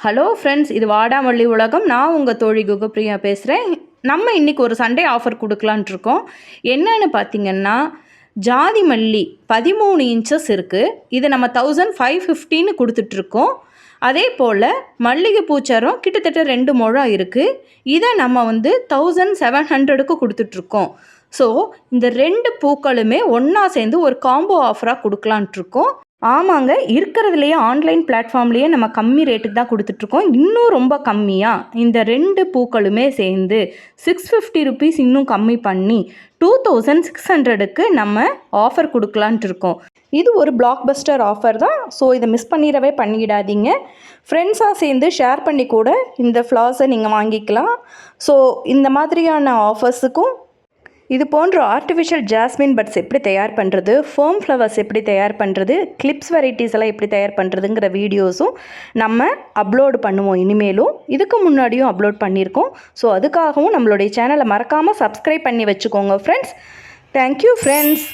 Hello friends, இது வாடாமல்லி உலகம். நான் உங்கள் தோழி குகப்பிரியா பேசுகிறேன். நம்ம இன்றைக்கி ஒரு சண்டே ஆஃபர் கொடுக்கலான்ட்டு இருக்கோம். என்னன்னு பார்த்தீங்கன்னா, ஜாதி மல்லி 13 இன்ச்சஸ் இருக்குது. இதை நம்ம 1550 கொடுத்துட்ருக்கோம். அதே போல் மல்லிகைப்பூ சரம் கிட்டத்தட்ட 2 முழம் இருக்குது. இதை நம்ம 1700க்கு கொடுத்துட்ருக்கோம். ஸோ இந்த 2 பூக்களுமே ஒன்றா சேர்ந்து ஒரு காம்போ ஆஃபராக கொடுக்கலான்ட்ருக்கோம். ஆமாங்க, இருக்கிறதுலையே ஆன்லைன் பிளாட்ஃபார்ம்லேயே நம்ம கம்மி ரேட்டுக்கு தான் கொடுத்துட்ருக்கோம். இன்னும் ரொம்ப கம்மியாக இந்த 2 பூக்களுமே சேர்ந்து 650 ருபீஸ் இன்னும் கம்மி பண்ணி 2600க்கு நம்ம ஆஃபர் கொடுக்கலான்ட்டு இருக்கோம். இது ஒரு பிளாக் பஸ்டர் ஆஃபர் தான். ஸோ இதை மிஸ் பண்ணிடாதீங்க. ஃப்ரெண்ட்ஸாக சேர்ந்து ஷேர் பண்ணி கூட இந்த ஃப்ளார்ஸை நீங்கள் வாங்கிக்கலாம். ஸோ இந்த மாதிரியான ஆஃபர்ஸுக்கும் இது போன்ற ஆர்டிஃபிஷியல் ஜாஸ்மின் பட்ஸ் எப்படி தயார் பண்ணுறது, ஃபோம் ஃப்ளவர்ஸ் எப்படி தயார் பண்ணுறது, கிளிப்ஸ் வெரைட்டிஸ் எல்லாம் எப்படி தயார் பண்ணுறதுங்கிற வீடியோஸும் நம்ம அப்லோடு பண்ணுவோம். இனிமேலும் இதுக்கு முன்னாடியும் அப்லோட் பண்ணியிருக்கோம். ஸோ அதுக்காகவும் நம்மளுடைய சேனலை மறக்காமல் சப்ஸ்கிரைப் பண்ணி வச்சுக்கோங்க ஃப்ரெண்ட்ஸ். Thank you friends.